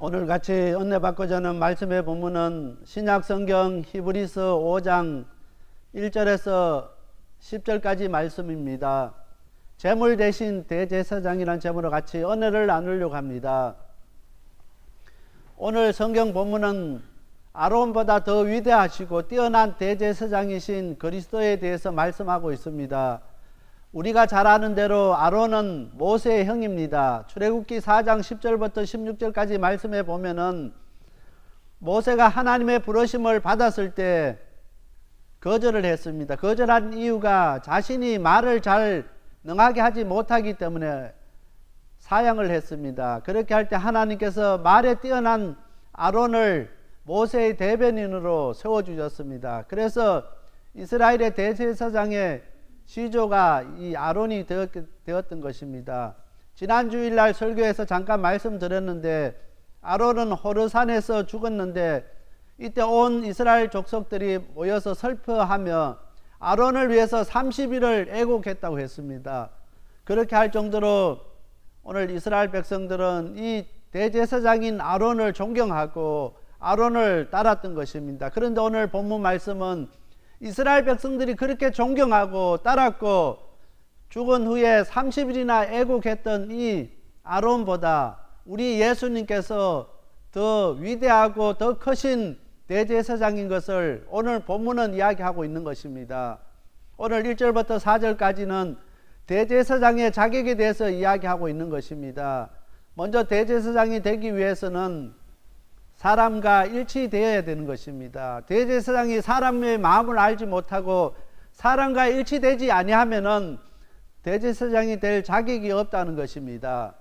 오늘 같이 은혜 받고자 하는 말씀의 본문은 신약성경 히브리서 5장 1절에서 10절까지 말씀입니다. 제물 대신 대제사장이라는 제목으로 같이 은혜를 나누려고 합니다. 오늘 성경 본문은 아론보다 더 위대하시고 뛰어난 대제사장이신 그리스도에 대해서 말씀하고 있습니다. 우리가 잘 아는 대로 아론은 모세의 형입니다. 출애굽기 4장 10절부터 16절까지 말씀해 보면은 모세가 하나님의 부르심을 받았을 때 거절을 했습니다. 거절한 이유가 자신이 말을 잘 능하게 하지 못하기 때문에 사양을 했습니다. 그렇게 할 때 하나님께서 말에 뛰어난 아론을 모세의 대변인으로 세워주셨습니다. 그래서 이스라엘의 대제사장의 시조가 이 아론이 되었던 것입니다. 지난 주일날 설교에서 잠깐 말씀드렸는데 아론은 호르산에서 죽었는데 이때 온 이스라엘 족속들이 모여서 슬퍼하며 아론을 위해서 30일을 애곡했다고 했습니다. 그렇게 할 정도로 오늘 이스라엘 백성들은 이 대제사장인 아론을 존경하고 아론을 따랐던 것입니다. 그런데 오늘 본문 말씀은 이스라엘 백성들이 그렇게 존경하고 따랐고 죽은 후에 30일이나 애곡했던 이 아론보다 우리 예수님께서 더 위대하고 더 크신 대제사장인 것을 오늘 본문은 이야기하고 있는 것입니다. 오늘 1절부터 4절까지는 대제사장의 자격에 대해서 이야기하고 있는 것입니다. 먼저 대제사장이 되기 위해서는 사람과 일치되어야 되는 것입니다. 대제사장이 사람의 마음을 알지 못하고 사람과 일치되지 아니하면은 대제사장이 될 자격이 없다는 것입니다.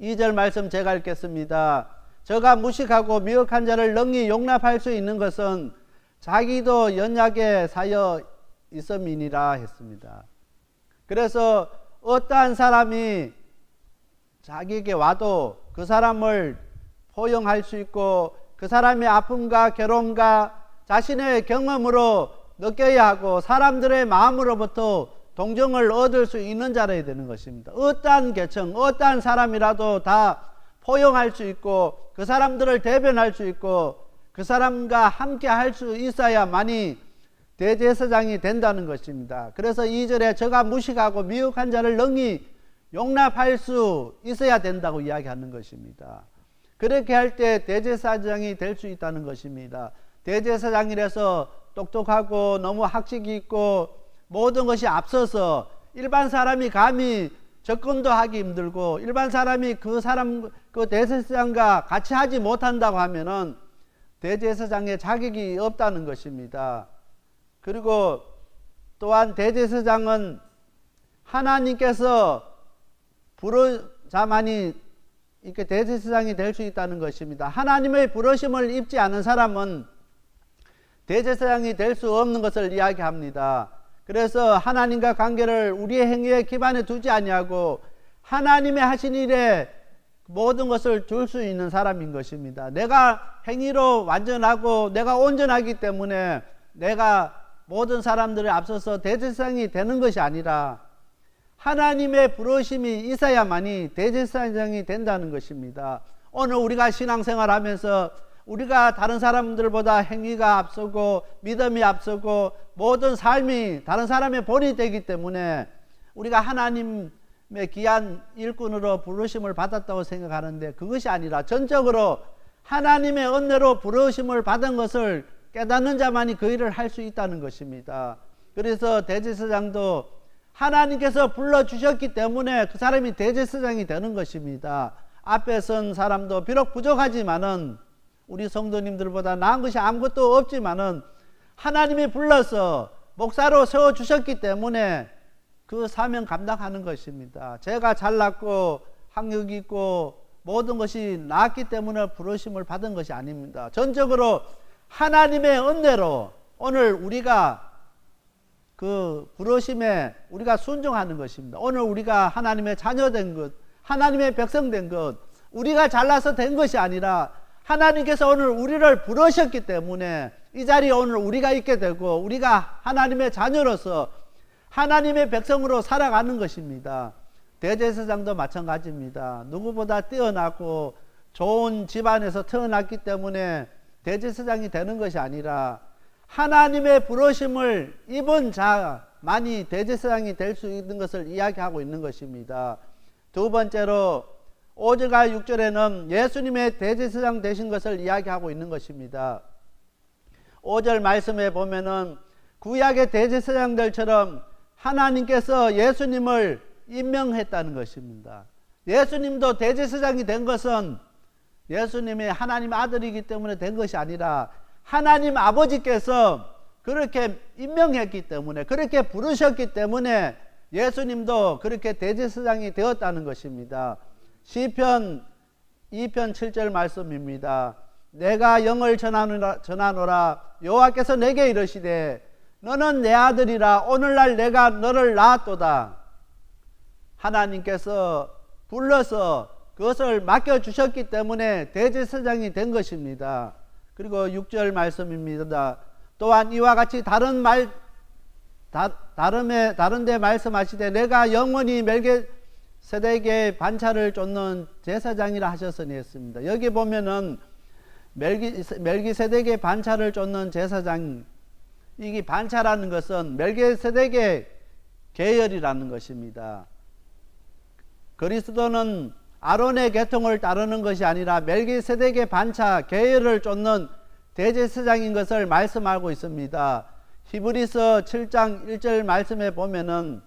2절 말씀 제가 읽겠습니다. 저가 무식하고 미혹한 자를 능히 용납할 수 있는 것은 자기도 연약에 사여 있음이니라 했습니다. 그래서 어떠한 사람이 자기에게 와도 그 사람을 포용할 수 있고 그 사람의 아픔과 괴로움과 자신의 경험으로 느껴야 하고 사람들의 마음으로부터 동정을 얻을 수 있는 자라야 되는 것입니다. 어떠한 계층, 어떠한 사람이라도 다 포용할 수 있고 그 사람들을 대변할 수 있고 그 사람과 함께 할 수 있어야만이 대제사장이 된다는 것입니다. 그래서 2절에 저가 무식하고 미혹한 자를 능히 용납할 수 있어야 된다고 이야기하는 것입니다. 그렇게 할 때 대제사장이 될 수 있다는 것입니다. 대제사장이라서 똑똑하고 너무 학식이 있고 모든 것이 앞서서 일반 사람이 감히 접근도 하기 힘들고 일반 사람이 그 대제사장과 같이 하지 못한다고 하면은 대제사장의 자격이 없다는 것입니다. 그리고 또한 대제사장은 하나님께서 부르자만이 이렇게 대제사장이 될 수 있다는 것입니다. 하나님의 부르심을 입지 않은 사람은 대제사장이 될 수 없는 것을 이야기합니다. 그래서 하나님과 관계를 우리의 행위에 기반에 두지 아니하고 하나님의 하신 일에 모든 것을 줄 수 있는 사람인 것입니다. 내가 행위로 완전하고 내가 온전하기 때문에 내가 모든 사람들에 앞서서 대제사장이 되는 것이 아니라 하나님의 부르심이 있어야만이 대제사장이 된다는 것입니다. 오늘 우리가 신앙생활하면서 우리가 다른 사람들보다 행위가 앞서고 믿음이 앞서고 모든 삶이 다른 사람의 본이 되기 때문에 우리가 하나님의 귀한 일꾼으로 부르심을 받았다고 생각하는데 그것이 아니라 전적으로 하나님의 은혜로 부르심을 받은 것을 깨닫는 자만이 그 일을 할 수 있다는 것입니다. 그래서 대제사장도 하나님께서 불러주셨기 때문에 그 사람이 대제사장이 되는 것입니다. 앞에 선 사람도 비록 부족하지만은 우리 성도님들보다 나은 것이 아무것도 없지만은 하나님이 불러서 목사로 세워주셨기 때문에 그 사명 감당하는 것입니다. 제가 잘났고 학력 있고 모든 것이 나았기 때문에 부르심을 받은 것이 아닙니다. 전적으로 하나님의 은혜로 오늘 우리가 그 부르심에 우리가 순종하는 것입니다. 오늘 우리가 하나님의 자녀된 것, 하나님의 백성된 것, 우리가 잘나서 된 것이 아니라 하나님께서 오늘 우리를 부르셨기 때문에 이 자리에 오늘 우리가 있게 되고 우리가 하나님의 자녀로서 하나님의 백성으로 살아가는 것입니다. 대제사장도 마찬가지입니다. 누구보다 뛰어나고 좋은 집안에서 태어났기 때문에 대제사장이 되는 것이 아니라 하나님의 부르심을 입은 자만이 대제사장이 될 수 있는 것을 이야기하고 있는 것입니다. 두 번째로 5절과 6절에는 예수님의 대제사장 되신 것을 이야기하고 있는 것입니다. 5절 말씀에 보면은 구약의 대제사장들처럼 하나님께서 예수님을 임명했다는 것입니다. 예수님도 대제사장이 된 것은 예수님이 하나님 아들이기 때문에 된 것이 아니라 하나님 아버지께서 그렇게 임명했기 때문에, 그렇게 부르셨기 때문에 예수님도 그렇게 대제사장이 되었다는 것입니다. 시편 2편 7절 말씀입니다. 내가 영을 전하노라 여호와께서 내게 이르시되 너는 내 아들이라 오늘날 내가 너를 낳았도다. 하나님께서 불러서 그것을 맡겨주셨기 때문에 대제사장이 된 것입니다. 그리고 6절 말씀입니다. 또한 이와 같이 다른데 말씀하시되 내가 영원히 멜기세덱의 반차를 쫓는 제사장이라 하셨으니 했습니다. 여기 보면은 멜기세덱의 반차를 쫓는 제사장, 이게 반차라는 것은 멜기세덱의 계열이라는 것입니다. 그리스도는 아론의 계통을 따르는 것이 아니라 멜기세덱의 반차 계열을 쫓는 대제사장인 것을 말씀하고 있습니다. 히브리서 7장 1절 말씀에 보면은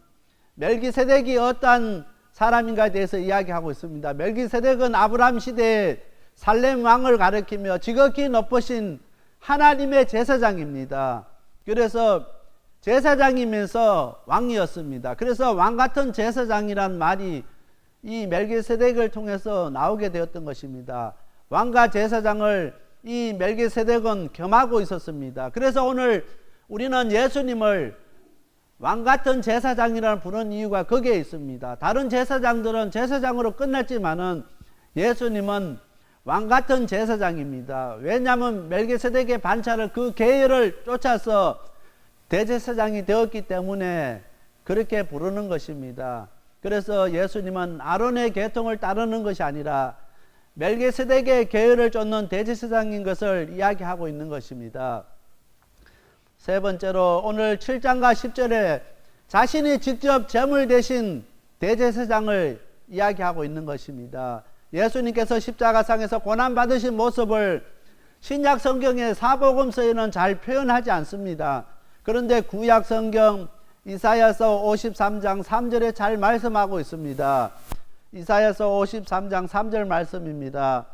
멜기세덱이 어떠한 사람인가에 대해서 이야기하고 있습니다. 멜기세덱은 아브라함 시대에 살렘 왕을 가리키며 지극히 높으신 하나님의 제사장입니다. 그래서 제사장이면서 왕이었습니다. 그래서 왕 같은 제사장이란 말이 이 멜기세덱을 통해서 나오게 되었던 것입니다. 왕과 제사장을 이 멜기세덱은 겸하고 있었습니다. 그래서 오늘 우리는 예수님을 왕 같은 제사장이라는 부르는 이유가 거기에 있습니다. 다른 제사장들은 제사장으로 끝났지만은 예수님은 왕 같은 제사장입니다. 왜냐하면 멜기세덱의 반차를 그 계열을 쫓아서 대제사장이 되었기 때문에 그렇게 부르는 것입니다. 그래서 예수님은 아론의 계통을 따르는 것이 아니라 멜기세덱의 계열을 쫓는 대제사장인 것을 이야기하고 있는 것입니다. 세 번째로 오늘 7장과 10절에 자신이 직접 제물 대신 대제사장을 이야기하고 있는 것입니다. 예수님께서 십자가상에서 고난받으신 모습을 신약 성경의 사복음서에는 잘 표현하지 않습니다. 그런데 구약 성경 이사야서 53장 3절에 잘 말씀하고 있습니다. 이사야서 53장 3절 말씀입니다.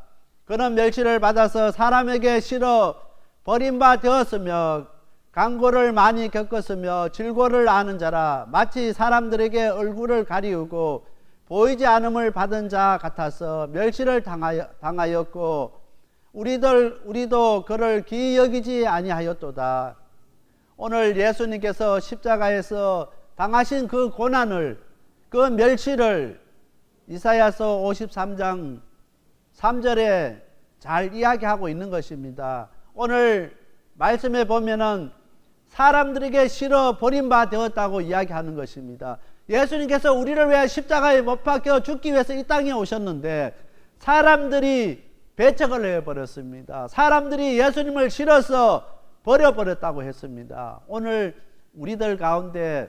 그는 멸시를 받아서 사람에게 실어 버림바 되었으며 강고를 많이 겪었으며 질고를 아는 자라 마치 사람들에게 얼굴을 가리우고 보이지 않음을 받은 자 같아서 멸시를 당하였고 우리도 그를 기이 여기지 아니하였도다. 오늘 예수님께서 십자가에서 당하신 그 고난을, 그 멸시를 이사야서 53장 3절에 잘 이야기하고 있는 것입니다. 오늘 말씀에 보면은 사람들에게 실어 버림바 되었다고 이야기하는 것입니다. 예수님께서 우리를 위해 십자가에 못 박혀 죽기 위해서 이 땅에 오셨는데 사람들이 배척을 해버렸습니다. 사람들이 예수님을 실어서 버려버렸다고 했습니다. 오늘 우리들 가운데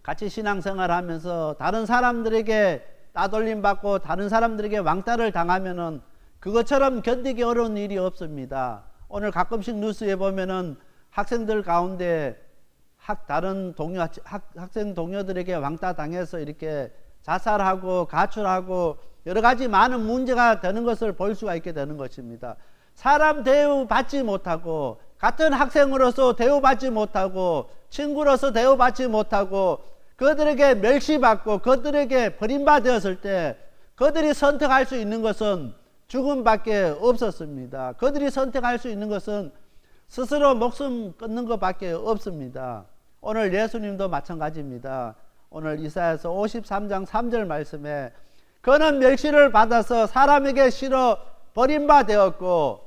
같이 신앙생활 하면서 다른 사람들에게 따돌림 받고 다른 사람들에게 왕따를 당하면은 그것처럼 견디기 어려운 일이 없습니다. 오늘 가끔씩 뉴스에 보면은 학생들 가운데 다른 학생 동료들에게 왕따 당해서 이렇게 자살하고 가출하고 여러 가지 많은 문제가 되는 것을 볼 수가 있게 되는 것입니다. 사람 대우받지 못하고 같은 학생으로서 대우받지 못하고 친구로서 대우받지 못하고 그들에게 멸시받고 그들에게 버림받았을 때 그들이 선택할 수 있는 것은 죽음밖에 없었습니다. 그들이 선택할 수 있는 것은 스스로 목숨 끊는 것밖에 없습니다. 오늘 예수님도 마찬가지입니다. 오늘 이사야서 53장 3절 말씀에 그는 멸시를 받아서 사람에게 실어 버림바 되었고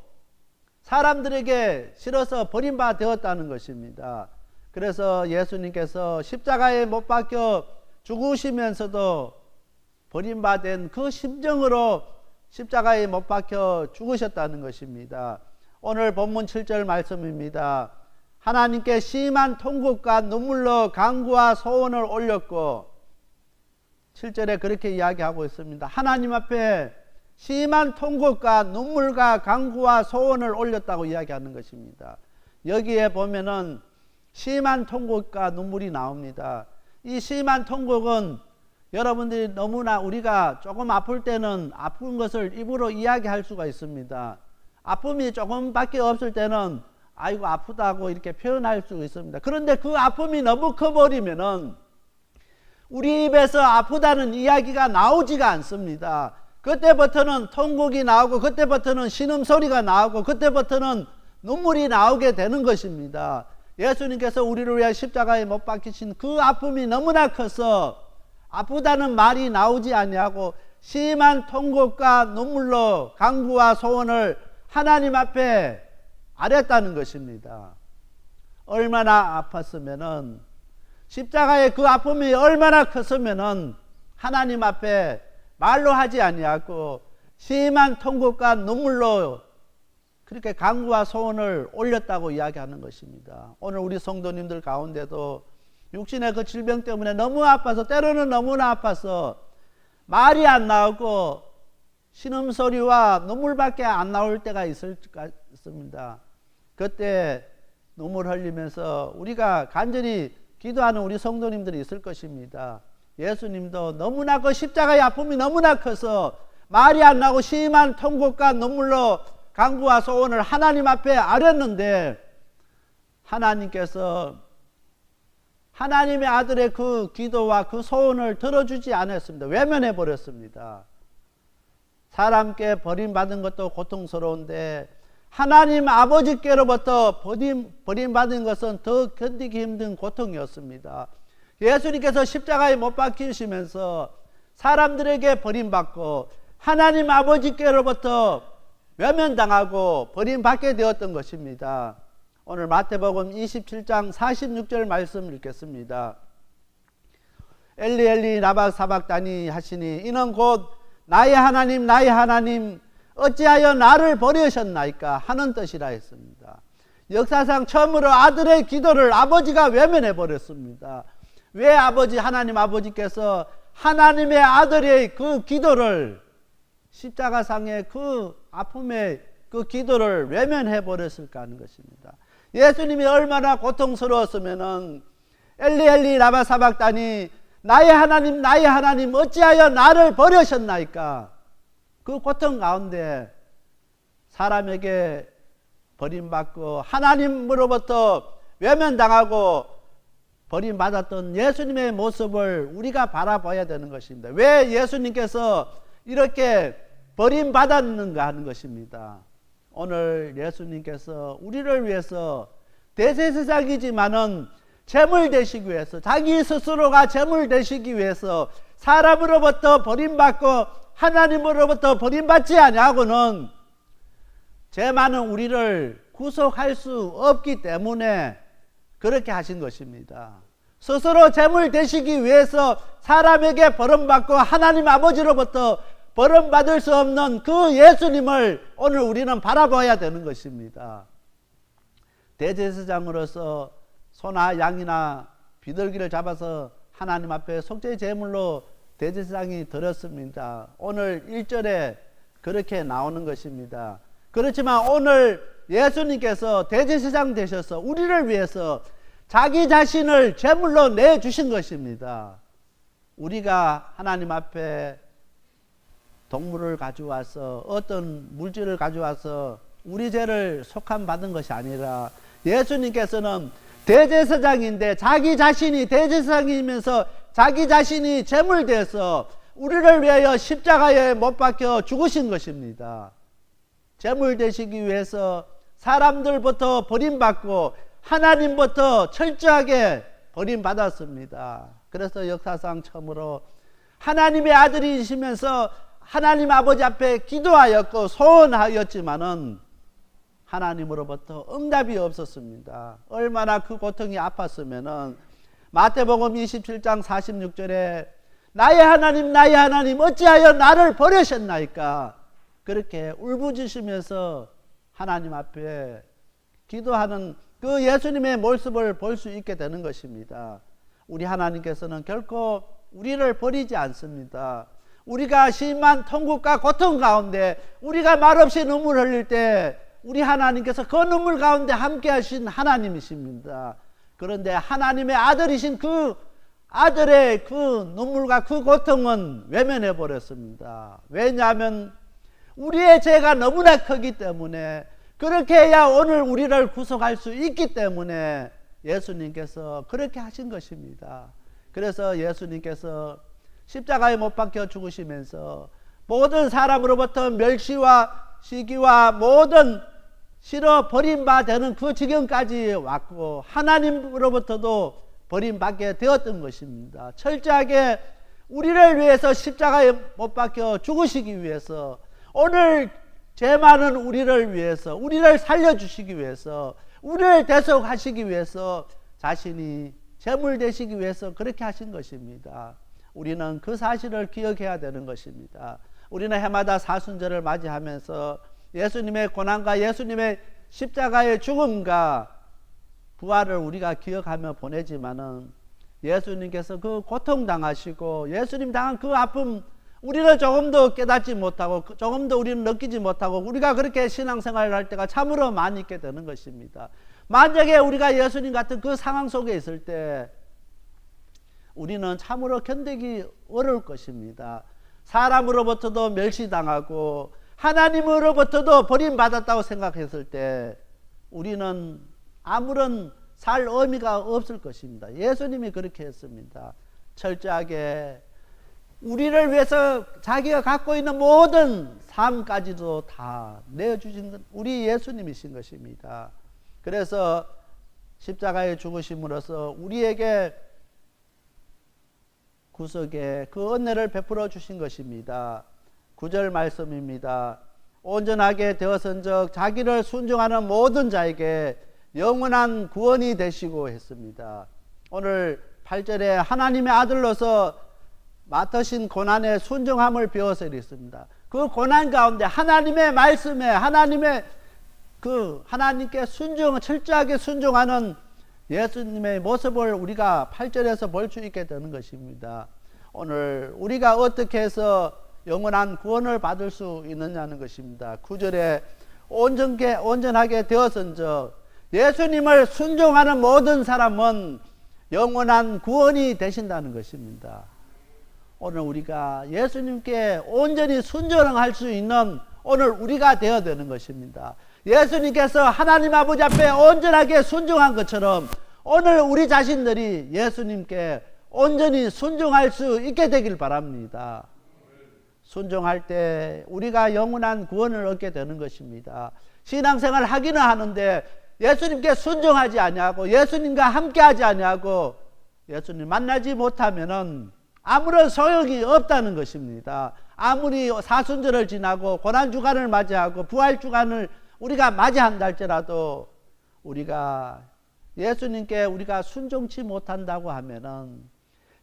사람들에게 실어서 버림바 되었다는 것입니다. 그래서 예수님께서 십자가에 못 박혀 죽으시면서도 버림받은 그 심정으로 십자가에 못 박혀 죽으셨다는 것입니다. 오늘 본문 7절 말씀입니다. 하나님께 심한 통곡과 눈물로 간구와 소원을 올렸고, 7절에 그렇게 이야기하고 있습니다. 하나님 앞에 심한 통곡과 눈물과 간구와 소원을 올렸다고 이야기하는 것입니다. 여기에 보면은 심한 통곡과 눈물이 나옵니다. 이 심한 통곡은 여러분들이 너무나 우리가 조금 아플 때는 아픈 것을 입으로 이야기할 수가 있습니다. 아픔이 조금밖에 없을 때는 아이고 아프다고 이렇게 표현할 수 있습니다. 그런데 그 아픔이 너무 커버리면은 우리 입에서 아프다는 이야기가 나오지가 않습니다. 그때부터는 통곡이 나오고, 그때부터는 신음소리가 나오고, 그때부터는 눈물이 나오게 되는 것입니다. 예수님께서 우리를 위해 십자가에 못 박히신 그 아픔이 너무나 커서 아프다는 말이 나오지 아니하고 심한 통곡과 눈물로 간구와 소원을 하나님 앞에 아렸다는 것입니다. 얼마나 아팠으면은, 십자가의 그 아픔이 얼마나 컸으면은 하나님 앞에 말로 하지 아니하고 심한 통곡과 눈물로 그렇게 간구와 소원을 올렸다고 이야기하는 것입니다. 오늘 우리 성도님들 가운데도 육신의 그 질병 때문에 너무 아파서, 때로는 너무나 아파서 말이 안 나오고 신음소리와 눈물밖에 안 나올 때가 있습니다. 그때 눈물 흘리면서 우리가 간절히 기도하는 우리 성도님들이 있을 것입니다. 예수님도 너무나 그 십자가의 아픔이 너무나 커서 말이 안 나고 심한 통곡과 눈물로 간구와 소원을 하나님 앞에 아렸는데, 하나님께서 하나님의 아들의 그 기도와 그 소원을 들어주지 않았습니다. 외면해 버렸습니다. 사람께 버림받은 것도 고통스러운데 하나님 아버지께로부터 버림받은 것은 더 견디기 힘든 고통이었습니다. 예수님께서 십자가에 못 박히시면서 사람들에게 버림받고 하나님 아버지께로부터 외면당하고 버림받게 되었던 것입니다. 오늘 마태복음 27장 46절 말씀 읽겠습니다. 엘리 엘리 라마 사박다니 하시니 이는 곧 나의 하나님 나의 하나님 어찌하여 나를 버리셨나이까 하는 뜻이라 했습니다. 역사상 처음으로 아들의 기도를 아버지가 외면해 버렸습니다. 왜 하나님 아버지께서 하나님의 아들의 그 기도를, 십자가상의 그 아픔의 그 기도를 외면해 버렸을까 하는 것입니다. 예수님이 얼마나 고통스러웠으면은 엘리 엘리 라마 사박다니 나의 하나님 어찌하여 나를 버리셨나이까. 그 고통 가운데 사람에게 버림받고 하나님으로부터 외면당하고 버림받았던 예수님의 모습을 우리가 바라봐야 되는 것입니다. 왜 예수님께서 이렇게 버림받았는가 하는 것입니다. 오늘 예수님께서 우리를 위해서 대제사장이지만은 제물 되시기 위해서, 자기 스스로가 제물 되시기 위해서 사람으로부터 버림받고 하나님으로부터 버림받지 아니하고는 죄 많은 우리를 구속할 수 없기 때문에 그렇게 하신 것입니다. 스스로 제물 되시기 위해서 사람에게 버림받고 하나님 아버지로부터 버림받을 수 없는 그 예수님을 오늘 우리는 바라봐야 되는 것입니다. 대제사장으로서 소나 양이나 비둘기를 잡아서 하나님 앞에 속죄 제물로 대제사장이 드렸습니다. 오늘 1절에 그렇게 나오는 것입니다. 그렇지만 오늘 예수님께서 대제사장 되셔서 우리를 위해서 자기 자신을 제물로 내주신 것입니다. 우리가 하나님 앞에 동물을 가져와서, 어떤 물질을 가져와서 우리 죄를 속함 받은 것이 아니라 예수님께서는 대제사장인데 자기 자신이 대제사장이면서 자기 자신이 제물돼서 우리를 위하여 십자가에 못 박혀 죽으신 것입니다. 제물 되시기 위해서 사람들부터 버림받고 하나님부터 철저하게 버림받았습니다. 그래서 역사상 처음으로 하나님의 아들이시면서 하나님 아버지 앞에 기도하였고 소원하였지만은 하나님으로부터 응답이 없었습니다. 얼마나 그 고통이 아팠으면은 마태복음 27장 46절에 나의 하나님 어찌하여 나를 버리셨나이까. 그렇게 울부짖으면서 하나님 앞에 기도하는 그 예수님의 모습을 볼 수 있게 되는 것입니다. 우리 하나님께서는 결코 우리를 버리지 않습니다. 우리가 심한 통곡과 고통 가운데 우리가 말없이 눈물 흘릴 때 우리 하나님께서 그 눈물 가운데 함께 하신 하나님이십니다. 그런데 하나님의 아들이신 그 아들의 그 눈물과 그 고통은 외면해 버렸습니다. 왜냐하면 우리의 죄가 너무나 크기 때문에, 그렇게 해야 오늘 우리를 구속할 수 있기 때문에 예수님께서 그렇게 하신 것입니다. 그래서 예수님께서 십자가에 못 박혀 죽으시면서 모든 사람으로부터 멸시와 시기와 모든 싫어 버림받는 그 지경까지 왔고, 하나님으로부터도 버림받게 되었던 것입니다. 철저하게 우리를 위해서 십자가에 못 박혀 죽으시기 위해서, 오늘 죄 많은 우리를 위해서, 우리를 살려주시기 위해서, 우리를 대속하시기 위해서 자신이 제물 되시기 위해서 그렇게 하신 것입니다. 우리는 그 사실을 기억해야 되는 것입니다. 우리는 해마다 사순절을 맞이하면서 예수님의 고난과 예수님의 십자가의 죽음과 부활을 우리가 기억하며 보내지만은, 예수님께서 그 고통당하시고 예수님 당한 그 아픔, 우리를 조금도 깨닫지 못하고 조금도 우리는 느끼지 못하고 우리가 그렇게 신앙생활을 할 때가 참으로 많이 있게 되는 것입니다. 만약에 우리가 예수님 같은 그 상황 속에 있을 때 우리는 참으로 견디기 어려울 것입니다. 사람으로부터도 멸시당하고 하나님으로부터도 버림받았다고 생각했을 때 우리는 아무런 살 의미가 없을 것입니다. 예수님이 그렇게 했습니다. 철저하게 우리를 위해서 자기가 갖고 있는 모든 삶까지도 다 내어주신 건 우리 예수님이신 것입니다. 그래서 십자가에 죽으심으로써 우리에게 구속의 그 은혜를 베풀어 주신 것입니다. 9절 말씀입니다. 온전하게 되어선즉 자기를 순종하는 모든 자에게 영원한 구원이 되시고 했습니다. 오늘 8절에 하나님의 아들로서 맡으신 고난의 순종함을 배워서 이랬습니다. 그 고난 가운데 하나님의 말씀에, 하나님께 철저하게 순종하는 예수님의 모습을 우리가 8절에서 볼 수 있게 되는 것입니다. 오늘 우리가 어떻게 해서 영원한 구원을 받을 수 있느냐는 것입니다. 9절에 온전하게 되어선즉 예수님을 순종하는 모든 사람은 영원한 구원이 되신다는 것입니다. 오늘 우리가 예수님께 온전히 순종할 수 있는 오늘 우리가 되어야 되는 것입니다. 예수님께서 하나님 아버지 앞에 온전하게 순종한 것처럼 오늘 우리 자신들이 예수님께 온전히 순종할 수 있게 되길 바랍니다. 순종할 때 우리가 영원한 구원을 얻게 되는 것입니다. 신앙생활 하기는 하는데 예수님께 순종하지 아니하고 예수님과 함께하지 아니하고 예수님 만나지 못하면은 아무런 소용이 없다는 것입니다. 아무리 사순절을 지나고 고난주간을 맞이하고 부활주간을 우리가 맞이한다 할지라도 우리가 예수님께 우리가 순종치 못한다고 하면은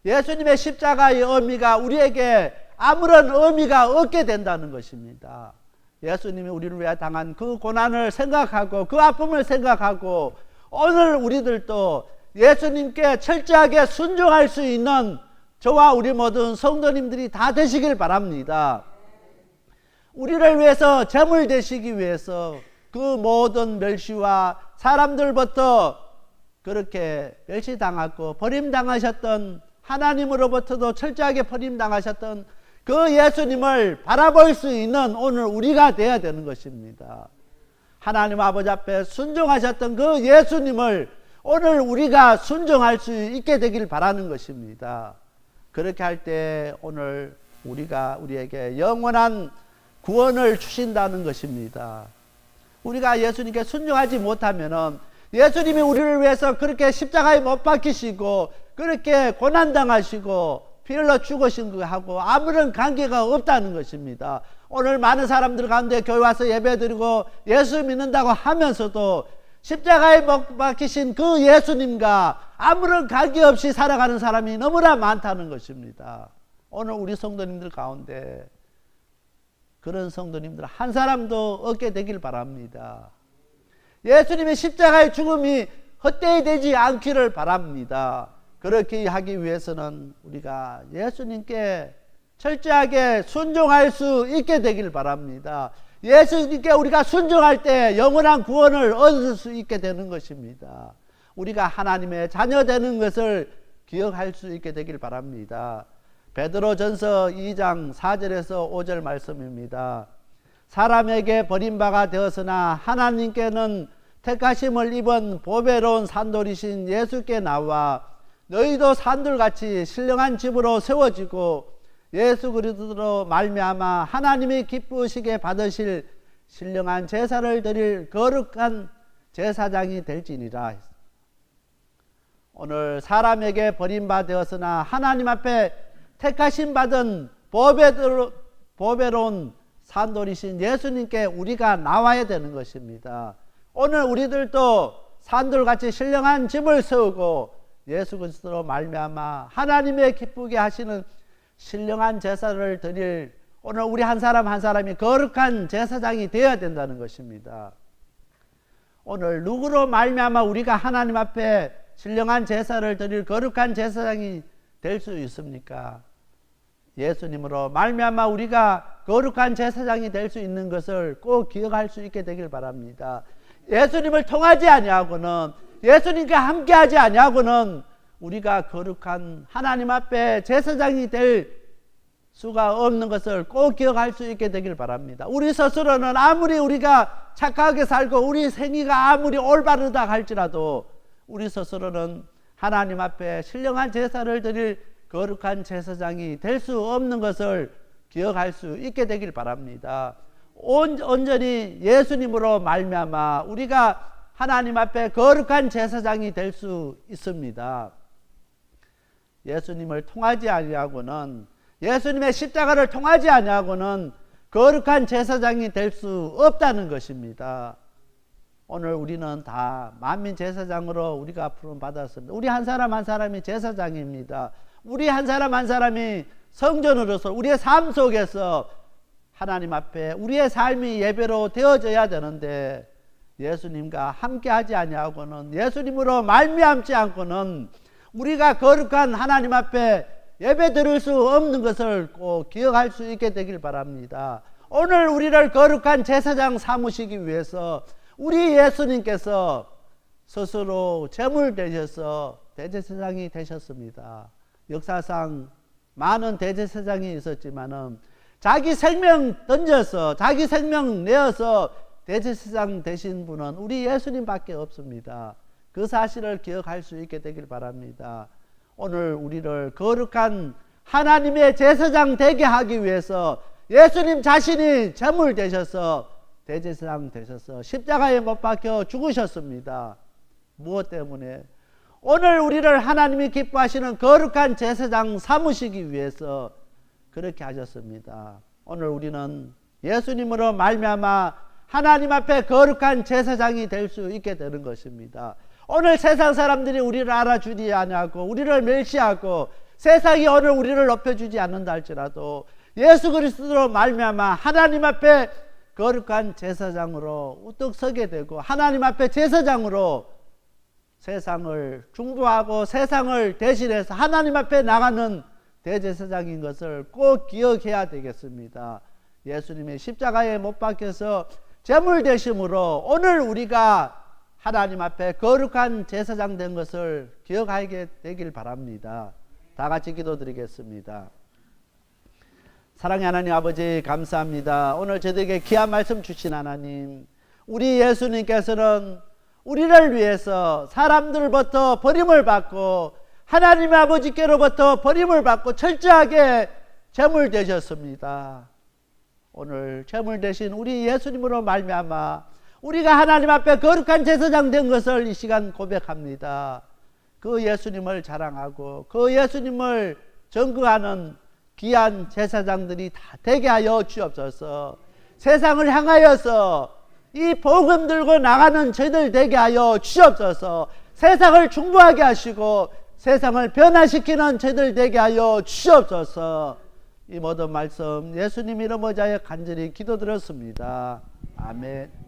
예수님의 십자가의 의미가 우리에게 아무런 의미가 없게 된다는 것입니다. 예수님이 우리를 위해 당한 그 고난을 생각하고 그 아픔을 생각하고 오늘 우리들도 예수님께 철저하게 순종할 수 있는 저와 우리 모든 성도님들이 다 되시길 바랍니다. 우리를 위해서 제물 되시기 위해서 그 모든 멸시와 사람들부터 그렇게 멸시당하고 버림당하셨던, 하나님으로부터도 철저하게 버림당하셨던 그 예수님을 바라볼 수 있는 오늘 우리가 되어야 되는 것입니다. 하나님 아버지 앞에 순종하셨던 그 예수님을 오늘 우리가 순종할 수 있게 되길 바라는 것입니다. 그렇게 할 때 오늘 우리에게 영원한 구원을 주신다는 것입니다. 우리가 예수님께 순종하지 못하면은 예수님이 우리를 위해서 그렇게 십자가에 못 박히시고 그렇게 고난당하시고 피 흘러 죽으신 것하고 아무런 관계가 없다는 것입니다. 오늘 많은 사람들 가운데 교회 와서 예배드리고 예수 믿는다고 하면서도 십자가에 못 박히신 그 예수님과 아무런 관계없이 살아가는 사람이 너무나 많다는 것입니다. 오늘 우리 성도님들 가운데 그런 성도님들 한 사람도 없게 되길 바랍니다. 예수님의 십자가의 죽음이 헛되이 되지 않기를 바랍니다. 그렇게 하기 위해서는 우리가 예수님께 철저하게 순종할 수 있게 되길 바랍니다. 예수님께 우리가 순종할 때 영원한 구원을 얻을 수 있게 되는 것입니다. 우리가 하나님의 자녀 되는 것을 기억할 수 있게 되길 바랍니다. 베드로전서 2장 4절에서 5절 말씀입니다. 사람에게 버림바가 되었으나 하나님께는 택하심을 입은 보배로운 산돌이신 예수께 나와 너희도 산돌같이 신령한 집으로 세워지고 예수 그리스도로 말미암아 하나님이 기쁘시게 받으실 신령한 제사를 드릴 거룩한 제사장이 될지니라. 오늘 사람에게 버림받았으나 하나님 앞에 택하심 받은 보배로운 산돌이신 예수님께 우리가 나와야 되는 것입니다. 오늘 우리들도 산돌같이 신령한 집을 세우고 예수 그리스도로 말미암아 하나님의 기쁘게 하시는 신령한 제사를 드릴 오늘 우리 한 사람 한 사람이 거룩한 제사장이 되어야 된다는 것입니다. 오늘 누구로 말미암아 우리가 하나님 앞에 신령한 제사를 드릴 거룩한 제사장이 될 수 있습니까? 예수님으로 말미암아 우리가 거룩한 제사장이 될 수 있는 것을 꼭 기억할 수 있게 되길 바랍니다. 예수님을 통하지 아니하고는 예수님과 함께하지 아니하고는 우리가 거룩한 하나님 앞에 제사장이 될 수가 없는 것을 꼭 기억할 수 있게 되길 바랍니다. 우리 스스로는 아무리 우리가 착하게 살고 우리 생애가 아무리 올바르다 할지라도 우리 스스로는 하나님 앞에 신령한 제사를 드릴 거룩한 제사장이 될 수 없는 것을 기억할 수 있게 되길 바랍니다. 온전히 예수님으로 말미암아 우리가 하나님 앞에 거룩한 제사장이 될 수 있습니다. 예수님을 통하지 아니하고는 예수님의 십자가를 통하지 아니하고는 거룩한 제사장이 될 수 없다는 것입니다. 오늘 우리는 다 만민 제사장으로 우리가 부름 받았습니다. 우리 한 사람 한 사람이 제사장입니다. 우리 한 사람 한 사람이 성전으로서 우리의 삶 속에서 하나님 앞에 우리의 삶이 예배로 되어져야 되는데 예수님과 함께하지 아니하고는 예수님으로 말미암지 않고는 우리가 거룩한 하나님 앞에 예배 드릴 수 없는 것을 꼭 기억할 수 있게 되길 바랍니다. 오늘 우리를 거룩한 제사장 삼으시기 위해서 우리 예수님께서 스스로 제물 되셔서 대제사장이 되셨습니다. 역사상 많은 대제사장이 있었지만은 자기 생명 던져서 자기 생명 내어서 대제사장 되신 분은 우리 예수님밖에 없습니다. 그 사실을 기억할 수 있게 되길 바랍니다. 오늘 우리를 거룩한 하나님의 제사장 되게 하기 위해서 예수님 자신이 제물 되셔서 대제사장 되셔서 십자가에 못 박혀 죽으셨습니다. 무엇 때문에? 오늘 우리를 하나님이 기뻐하시는 거룩한 제사장 삼으시기 위해서 그렇게 하셨습니다. 오늘 우리는 예수님으로 말미암아 하나님 앞에 거룩한 제사장이 될 수 있게 되는 것입니다. 오늘 세상 사람들이 우리를 알아주지 않고 우리를 멸시하고 세상이 오늘 우리를 높여주지 않는다 할지라도 예수 그리스도로 말미암아 하나님 앞에 거룩한 제사장으로 우뚝 서게 되고 하나님 앞에 제사장으로 세상을 중보하고 세상을 대신해서 하나님 앞에 나가는 대제사장인 것을 꼭 기억해야 되겠습니다. 예수님의 십자가에 못 박혀서 제물 되심으로 오늘 우리가 하나님 앞에 거룩한 제사장 된 것을 기억하게 되길 바랍니다. 다 같이 기도드리겠습니다. 사랑의 하나님 아버지 감사합니다. 오늘 저희에게 귀한 말씀 주신 하나님, 우리 예수님께서는 우리를 위해서 사람들부터 버림을 받고 하나님 아버지께로부터 버림을 받고 철저하게 제물 되셨습니다. 오늘 제물 되신 우리 예수님으로 말미암아 우리가 하나님 앞에 거룩한 제사장 된 것을 이 시간 고백합니다. 그 예수님을 자랑하고 그 예수님을 전거하는 귀한 제사장들이 다 되게 하여 주옵소서. 세상을 향하여서 이 복음 들고 나가는 저희들 되게 하여 주옵소서. 세상을 중보하게 하시고 세상을 변화시키는 저희들 되게 하여 주옵소서. 이 모든 말씀 예수님 이름 의지하여 간절히 기도드렸습니다. 아멘.